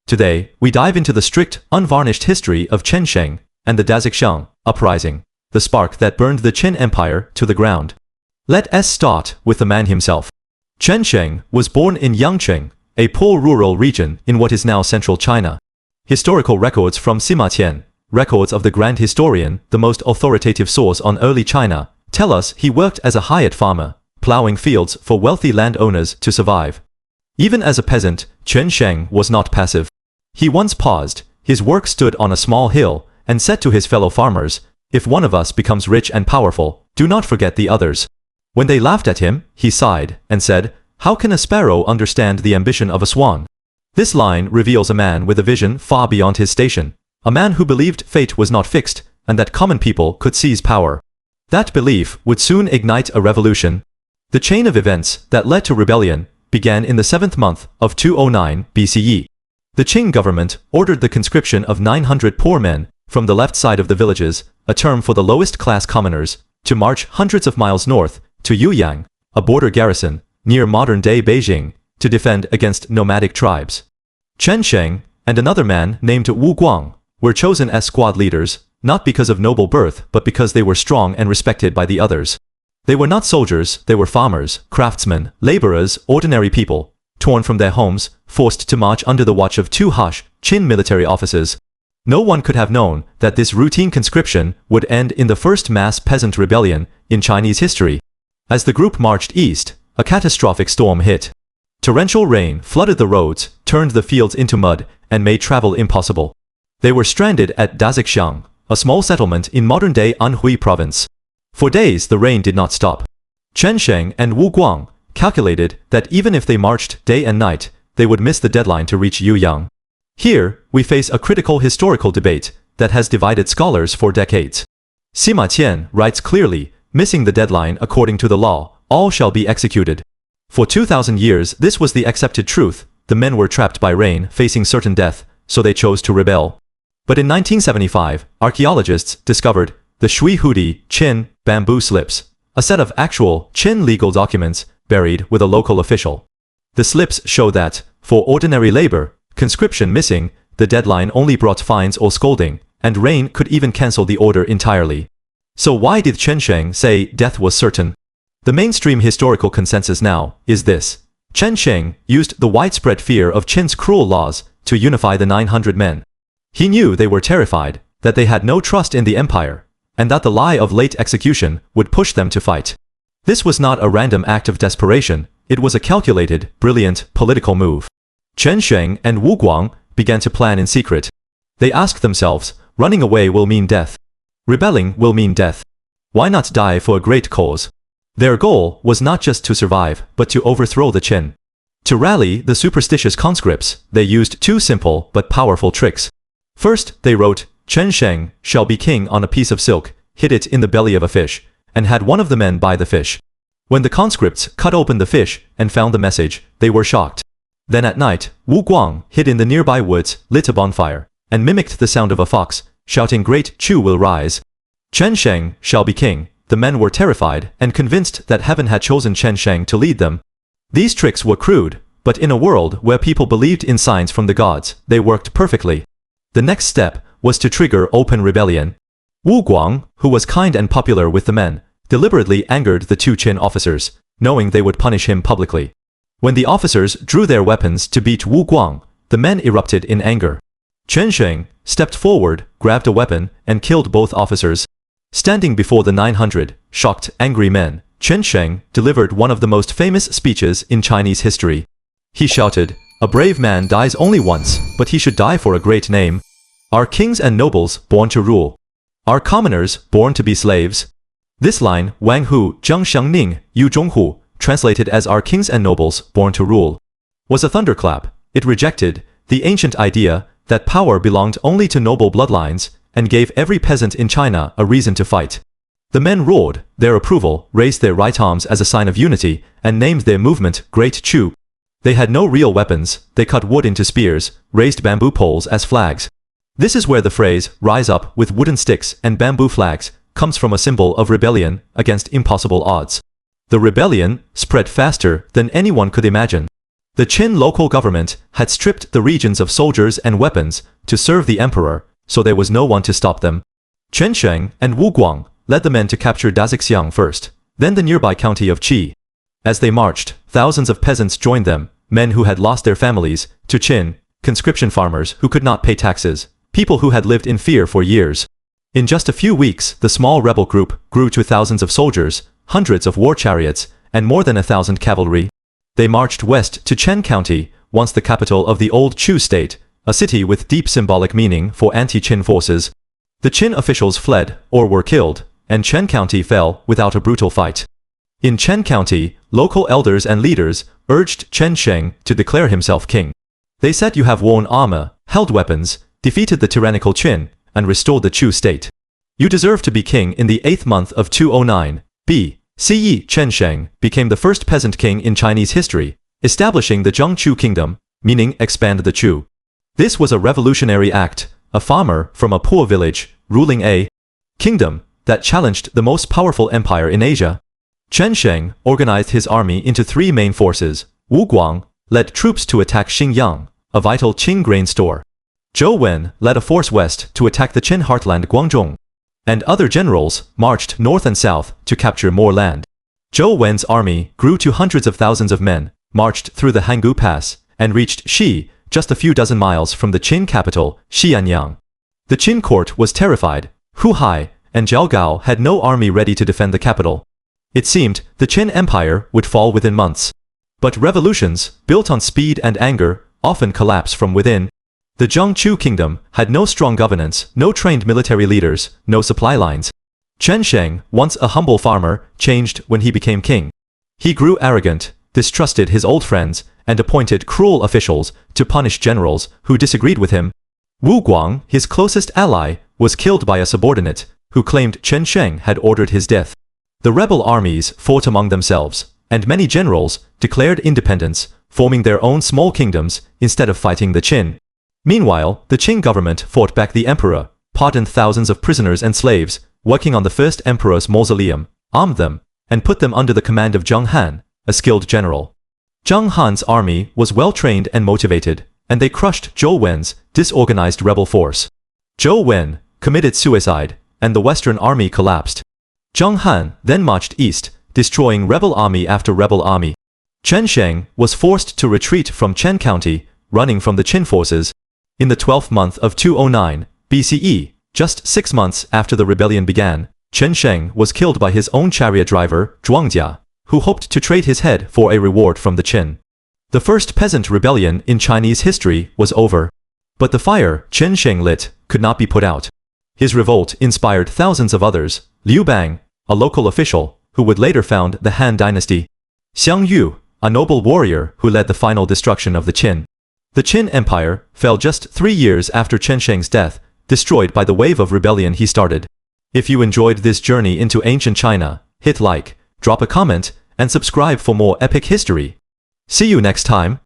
Today, we dive into the strict, unvarnished history of Chen Sheng and the Dazexiang Uprising, the spark that burned the Qin Empire to the ground. Let us start with the man himself. Chen Sheng was born in Yangcheng, a poor rural region in what is now central China. Historical records from Sima Qian, records of the Grand Historian, the most authoritative source on early China, tell us he worked as a hired farmer, plowing fields for wealthy landowners to survive. Even as a peasant, Chen Sheng was not passive. He once paused, his work stood on a small hill, and said to his fellow farmers, "If one of us becomes rich and powerful, do not forget the others." When they laughed at him, he sighed and said, "How can a sparrow understand the ambition of a swan?" This line reveals a man with a vision far beyond his station, a man who believed fate was not fixed and that common people could seize power. That belief would soon ignite a revolution. The chain of events that led to rebellion began in the 7th month of 209 BCE. The Qing government ordered the conscription of 900 poor men from the left side of the villages, a term for the lowest class commoners, to march hundreds of miles north to Huang, a border garrison near modern-day Beijing, to defend against nomadic tribes. Chen Sheng and another man named Huang were chosen as squad leaders, not because of noble birth but because they were strong and respected by the others. They were not soldiers, they were farmers, craftsmen, laborers, ordinary people, torn from their homes, forced to march under the watch of two harsh Qin military officers. No one could have known that this routine conscription would end in the first mass peasant rebellion in Chinese history. As the group marched east, a catastrophic storm hit. Torrential rain flooded the roads, turned the fields into mud, and made travel impossible. They were stranded at Dazexiang, a small settlement in modern-day Anhui province. For days the rain did not stop. Chen Sheng and Huang calculated that even if they marched day and night, they would miss the deadline to reach Huang. Here, we face a critical historical debate that has divided scholars for decades. Sima Qian writes clearly, missing the deadline according to the law, all shall be executed. For 2,000 years this was the accepted truth. The men were trapped by rain, facing certain death, so they chose to rebel. But in 1975, archaeologists discovered the Shui Hudi Qin bamboo slips, a set of actual Qin legal documents buried with a local official. The slips show that, for ordinary labor, conscription missing, the deadline only brought fines or scolding, and rain could even cancel the order entirely. So why did Chen Sheng say death was certain? The mainstream historical consensus now is this. Chen Sheng used the widespread fear of Qin's cruel laws to unify the 900 men. He knew they were terrified, that they had no trust in the empire, and that the lie of late execution would push them to fight. This was not a random act of desperation, it was a calculated, brilliant, political move. Chen Sheng and Huang began to plan in secret. They asked themselves, running away will mean death. Rebelling will mean death. Why not die for a great cause? Their goal was not just to survive, but to overthrow the Qin. To rally the superstitious conscripts, they used two simple but powerful tricks. First, they wrote, "Chen Sheng shall be king" on a piece of silk, hid it in the belly of a fish, and had one of the men buy the fish. When the conscripts cut open the fish and found the message, they were shocked. Then at night, Huang hid in the nearby woods, lit a bonfire, and mimicked the sound of a fox, shouting, "Great Chu will rise. Chen Sheng shall be king." The men were terrified and convinced that heaven had chosen Chen Sheng to lead them. These tricks were crude, but in a world where people believed in signs from the gods, they worked perfectly. The next step was to trigger open rebellion. Huang, who was kind and popular with the men, deliberately angered the two Qin officers, knowing they would punish him publicly. When the officers drew their weapons to beat Huang, the men erupted in anger. Chen Sheng stepped forward, grabbed a weapon, and killed both officers. Standing before the 900 shocked, angry men, Chen Sheng delivered one of the most famous speeches in Chinese history. He shouted, "A brave man dies only once, but he should die for a great name. Are kings and nobles born to rule? Are commoners born to be slaves?" This line, Wang Hu Zhang Xiangning Yu Zhonghu, translated as "Are kings and nobles born to rule?" was a thunderclap. It rejected the ancient idea that power belonged only to noble bloodlines, and gave every peasant in China a reason to fight. The men roared their approval, raised their right arms as a sign of unity, and named their movement Great Chu. They had no real weapons, they cut wood into spears, raised bamboo poles as flags. This is where the phrase, "rise up with wooden sticks and bamboo flags," comes from, a symbol of rebellion against impossible odds. The rebellion spread faster than anyone could imagine. The Qin local government had stripped the regions of soldiers and weapons to serve the emperor, so there was no one to stop them. Sheng and Huang led the men to capture Dazexiang first, then the nearby county of Qi. As they marched, thousands of peasants joined them, men who had lost their families, to Qin, conscription farmers who could not pay taxes, people who had lived in fear for years. In just a few weeks, the small rebel group grew to thousands of soldiers, hundreds of war chariots, and more than 1,000 cavalry. They marched west to Chen County, once the capital of the old Chu state, a city with deep symbolic meaning for anti-Qin forces. The Qin officials fled, or were killed, and Chen County fell without a brutal fight. In Chen County, local elders and leaders urged Sheng to declare himself king. They said, "You have worn armor, held weapons, defeated the tyrannical Qin, and restored the Chu state. You deserve to be king." In the 8th month of 209 B.C.E., Sheng became the first peasant king in Chinese history, establishing the Zhang Chu kingdom, meaning expand the Chu. This was a revolutionary act, a farmer from a poor village, ruling a kingdom that challenged the most powerful empire in Asia. Sheng organized his army into 3 main forces. Huang led troops to attack Xingyang, a vital Qin grain store. Zhou Wen led a force west to attack the Qin heartland Guangzhong, and other generals marched north and south to capture more land. Zhou Wen's army grew to hundreds of thousands of men, marched through the Hangu Pass, and reached Xi, just a few dozen miles from the Qin capital, Xianyang. The Qin court was terrified. Hu Hai and Zhao Gao had no army ready to defend the capital. It seemed the Qin Empire would fall within months. But revolutions, built on speed and anger, often collapse from within. The Zhang Chu kingdom had no strong governance, no trained military leaders, no supply lines. Sheng, once a humble farmer, changed when he became king. He grew arrogant, distrusted his old friends, and appointed cruel officials to punish generals who disagreed with him. Huang, his closest ally, was killed by a subordinate, who claimed Sheng had ordered his death. The rebel armies fought among themselves, and many generals declared independence, forming their own small kingdoms instead of fighting the Qin. Meanwhile, the Qing government fought back the emperor, pardoned thousands of prisoners and slaves, working on the first emperor's mausoleum, armed them, and put them under the command of Zhang Han, a skilled general. Zhang Han's army was well-trained and motivated, and they crushed Zhou Wen's disorganized rebel force. Zhou Wen committed suicide, and the Western army collapsed. Zhang Han then marched east, destroying rebel army after rebel army. Sheng was forced to retreat from Chen County, running from the Qin forces. In the 12th month of 209 BCE, just 6 months after the rebellion began, Sheng was killed by his own chariot driver, Zhuangjia, who hoped to trade his head for a reward from the Qin. The first peasant rebellion in Chinese history was over. But the fire Sheng lit could not be put out. His revolt inspired thousands of others. Liu Bang, a local official, who would later found the Han Dynasty. Xiang Yu, a noble warrior who led the final destruction of the Qin. The Qin Empire fell just 3 years after Sheng's death, destroyed by the wave of rebellion he started. If you enjoyed this journey into ancient China, hit like, drop a comment, and subscribe for more epic history. See you next time.